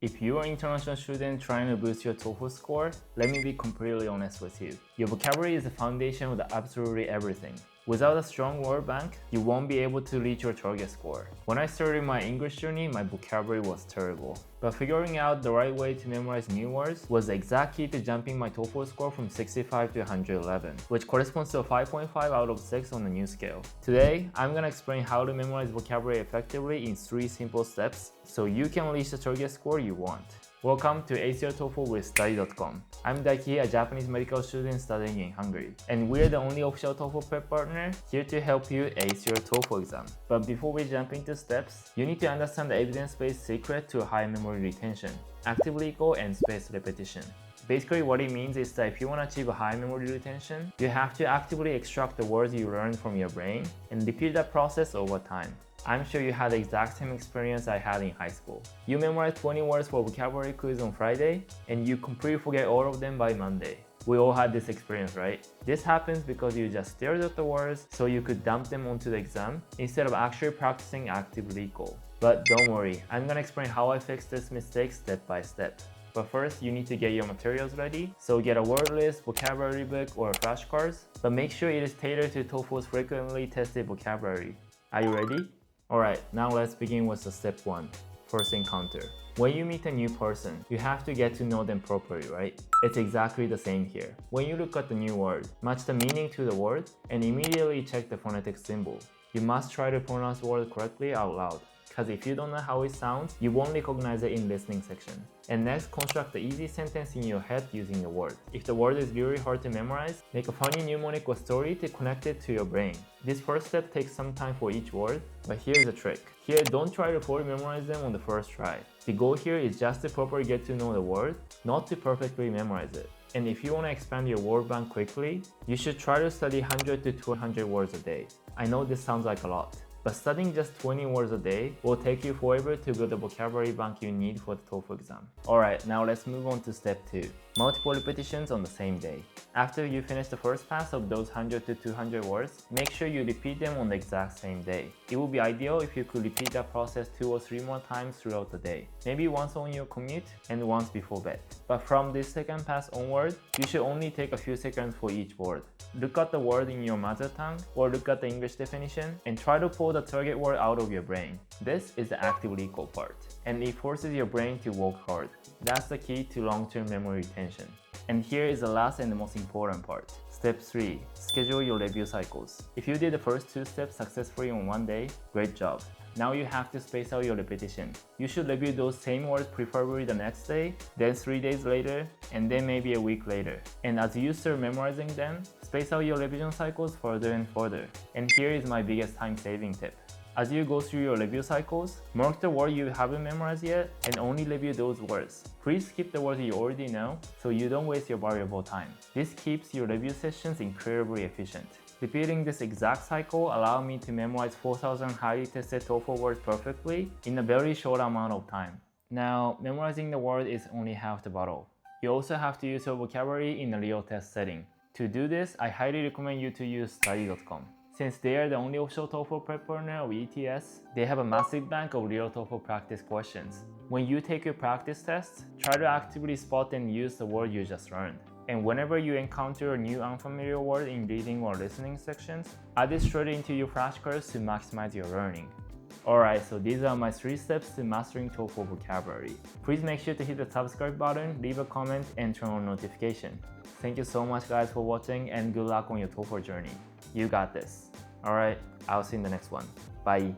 If you're an international student trying to boost your TOEFL score, let me be completely honest with you. Your vocabulary is the foundation of absolutely everything. Without a strong word bank, you won't be able to reach your target score. When I started my English journey, my vocabulary was terrible. But figuring out the right way to memorize new words was the exact key to jumping my TOEFL score from 65 to 111, which corresponds to a 5.5 out of 6 on the new scale. Today, I'm gonna explain how to memorize vocabulary effectively in 3 simple steps so you can reach the target score you want. Welcome to ACR TOEFL with Study.com. I'm Daiki, a Japanese medical student studying in Hungary, and we're the only official TOEFL prep partner here to help you ace your TOEFL exam. But before we jump into steps, you need to understand the evidence-based secret to high memory retention: active recall and spaced repetition. Basically, what it means is that if you want to achieve a high memory retention, you have to actively extract the words you learned from your brain and repeat that process over time. I'm sure you had the exact same experience I had in high school. You memorize 20 words for vocabulary quiz on Friday, and you completely forget all of them by Monday. We all had this experience, right? This happens because you just stared at the words so you could dump them onto the exam instead of actually practicing active recall. But don't worry, I'm gonna explain how I fixed this mistake step by step. But first, you need to get your materials ready. So get a word list, vocabulary book, or flashcards. But make sure it is tailored to TOEFL's frequently tested vocabulary. Are you ready? Alright, now let's begin with the step 1, first encounter. When you meet a new person, you have to get to know them properly, right? It's exactly the same here. When you look at the new word, match the meaning to the word, and immediately check the phonetic symbol. You must try to pronounce the word correctly out loud, because if you don't know how it sounds, you won't recognize it in listening section. And next, construct the easy sentence in your head using the word. If the word is really hard to memorize, make a funny mnemonic or story to connect it to your brain. This first step takes some time for each word, but here's the trick. Here, don't try to fully memorize them on the first try. The goal here is just to properly get to know the word, not to perfectly memorize it. And if you want to expand your word bank quickly, you should try to study 100 to 200 words a day. I know this sounds like a lot, but studying just 20 words a day will take you forever to build the vocabulary bank you need for the TOEFL exam. Alright, now let's move on to step 2. Multiple repetitions on the same day. After you finish the first pass of those 100 to 200 words, make sure you repeat them on the exact same day. It would be ideal if you could repeat that process 2 or 3 more times throughout the day. Maybe once on your commute and once before bed. But from this second pass onward, you should only take a few seconds for each word. Look at the word in your mother tongue or look at the English definition and try to pull the target word out of your brain. This is the active recall part, and it forces your brain to work hard. That's the key to long-term memory retention. And here is the last and the most important part. Step 3. Schedule your review cycles. If you did the first 2 steps successfully on one day, great job. Now you have to space out your repetition. You should review those same words preferably the next day, then 3 days later, and then maybe a week later. And as you start memorizing them, space out your revision cycles further and further. And here is my biggest time-saving tip. As you go through your review cycles, mark the word you haven't memorized yet and only review those words. Please skip the words you already know so you don't waste your valuable time. This keeps your review sessions incredibly efficient. Repeating this exact cycle allowed me to memorize 4,000 highly tested TOEFL words perfectly in a very short amount of time. Now, memorizing the word is only half the battle. You also have to use your vocabulary in a real test setting. To do this, I highly recommend you to use Study.com. Since they are the only official TOEFL prep partner of ETS, they have a massive bank of real TOEFL practice questions. When you take your practice tests, try to actively spot and use the word you just learned. And whenever you encounter a new unfamiliar word in reading or listening sections, add it straight into your flashcards to maximize your learning. Alright, so these are my 3 steps to mastering TOEFL vocabulary. Please make sure to hit the subscribe button, leave a comment, and turn on notification. Thank you so much guys for watching and good luck on your TOEFL journey. You got this. Alright, I'll see you in the next one. Bye.